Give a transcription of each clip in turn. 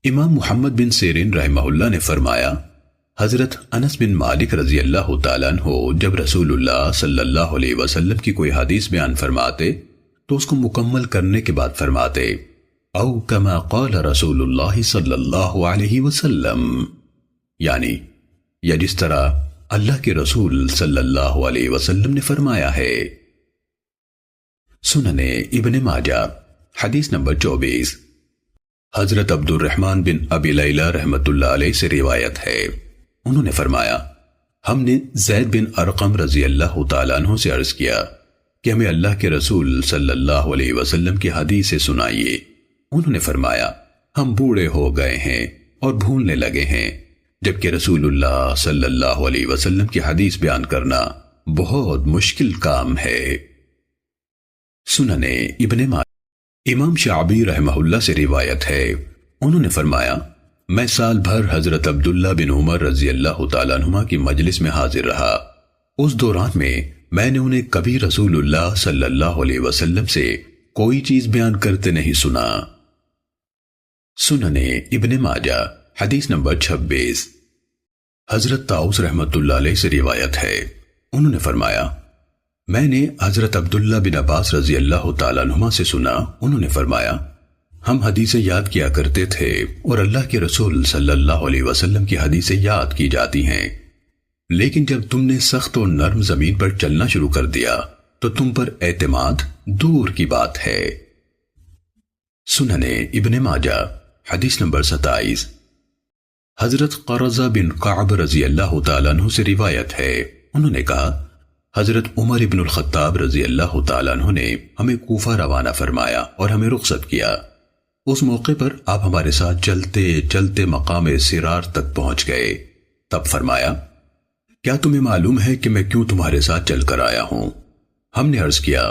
امام محمد بن سیرین رحمہ اللہ نے فرمایا، حضرت انس بن مالک رضی اللہ تعالیٰ عنہ جب رسول اللہ صلی اللہ علیہ وسلم کی کوئی حدیث بیان فرماتے تو اس کو مکمل کرنے کے بعد فرماتے او کما قال رسول اللہ صلی اللہ علیہ وسلم، یعنی یا جس طرح اللہ کے رسول صلی اللہ علیہ وسلم نے فرمایا ہے۔ سنن ابن ماجہ حدیث نمبر 24۔ حضرت عبد الرحمن بن ابی لیلہ رحمت اللہ علیہ سے روایت ہے، انہوں نے فرمایا، ہم نے زید بن ارقم رضی اللہ تعالیٰ عنہ سے عرض کیا کہ ہمیں اللہ کے رسول صلی اللہ علیہ وسلم کی حدیث سنائیے۔ انہوں نے فرمایا، ہم بوڑھے ہو گئے ہیں اور بھولنے لگے ہیں، جبکہ رسول اللہ صلی اللہ علیہ وسلم کی حدیث بیان کرنا بہت مشکل کام ہے۔ سنن ابن ماجہ امام شعبی رحمہ اللہ سے روایت ہے، انہوں نے فرمایا، میں سال بھر حضرت عبداللہ بن عمر رضی اللہ تعالیٰ عنہما کی مجلس میں حاضر رہا۔ اس دوران میں نے انہیں کبھی رسول اللہ صلی اللہ علیہ وسلم سے کوئی چیز بیان کرتے نہیں سنا۔ سنن ابن ماجہ حدیث نمبر 26۔ حضرت طاؤس رحمت اللہ علیہ سے روایت ہے، انہوں نے فرمایا، میں نے حضرت عبداللہ بن عباس رضی اللہ تعالیٰ عنہما سے سنا، انہوں نے فرمایا، ہم حدیثیں یاد کیا کرتے تھے اور اللہ کے رسول صلی اللہ علیہ وسلم کی حدیثیں یاد کی جاتی ہیں، لیکن جب تم نے سخت اور نرم زمین پر چلنا شروع کر دیا تو تم پر اعتماد دور کی بات ہے۔ سنن ابن ماجہ حدیث نمبر 27۔ حضرت قرظہ بن قعب رضی اللہ تعالیٰ عنہ سے روایت ہے، انہوں نے کہا، حضرت عمر ابن الخطاب رضی اللہ تعالیٰ عنہ نے ہمیں کوفہ روانہ فرمایا اور ہمیں رخصت کیا۔ اس موقع پر آپ ہمارے ساتھ چلتے چلتے مقام سرار تک پہنچ گئے، تب فرمایا، کیا تمہیں معلوم ہے کہ میں کیوں تمہارے ساتھ چل کر آیا ہوں؟ ہم نے عرض کیا،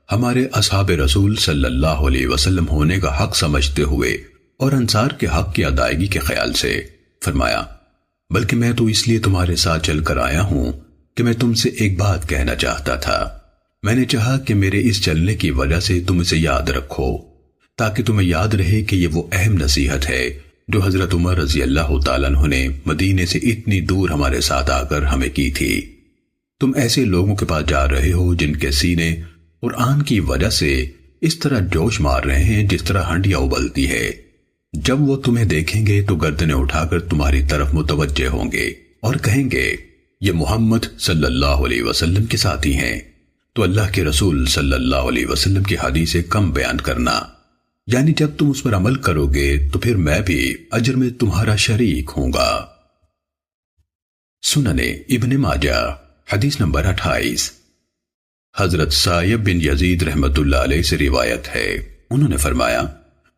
ہمارے اصحاب رسول صلی اللہ علیہ وسلم ہونے کا حق سمجھتے ہوئے اور انصار کے حق کی ادائیگی کے خیال سے۔ فرمایا، بلکہ میں تو اس لیے تمہارے ساتھ چل کر آیا ہوں کہ میں تم سے ایک بات کہنا چاہتا تھا۔ میں نے چاہا کہ میرے اس چلنے کی وجہ سے تم اسے یاد رکھو، تاکہ تمہیں یاد رہے کہ یہ وہ اہم نصیحت ہے جو حضرت عمر رضی اللہ تعالیٰ عنہ نے مدینے سے اتنی دور ہمارے ساتھ آ کر ہمیں کی تھی۔ تم ایسے لوگوں کے پاس جا رہے ہو جن کے سینے قرآن کی وجہ سے اس طرح جوش مار رہے ہیں جس طرح ہنڈیاں ابلتی ہے۔ جب وہ تمہیں دیکھیں گے تو گردنیں اٹھا کر تمہاری طرف متوجہ ہوں گے اور کہیں گے، یہ محمد صلی اللہ علیہ وسلم کے ساتھی ہیں، تو اللہ کے رسول صلی اللہ علیہ وسلم کی حدیثیں کم بیان کرنا، یعنی جب تم اس پر عمل کرو گے تو پھر میں بھی اجر میں تمہارا شریک ہوں گا۔ سنن ابن ماجہ حدیث نمبر 28۔ حضرت سائب بن یزید رحمت اللہ علیہ سے روایت ہے، انہوں نے فرمایا،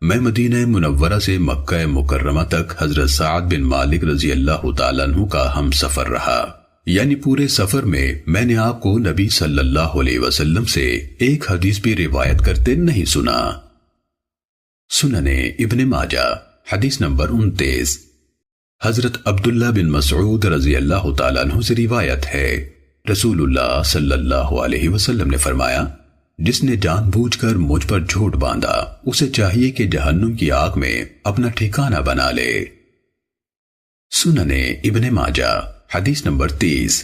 میں مدینہ منورہ سے مکہ مکرمہ تک حضرت سعد بن مالک رضی اللہ تعالیٰ عنہ کا ہم سفر رہا، یعنی پورے سفر میں نے آپ کو نبی صلی اللہ علیہ وسلم سے ایک حدیث بھی روایت کرتے نہیں سنا۔ سنن ابن ماجہ حدیث نمبر 29۔ حضرت عبداللہ بن مسعود رضی اللہ تعالیٰ عنہ سے روایت ہے، رسول اللہ صلی اللہ علیہ وسلم نے فرمایا، جس نے جان بوجھ کر مجھ پر جھوٹ باندھا اسے چاہیے کہ جہنم کی آگ میں اپنا ٹھکانہ بنا لے۔ سنن ابن ماجہ حدیث نمبر 30۔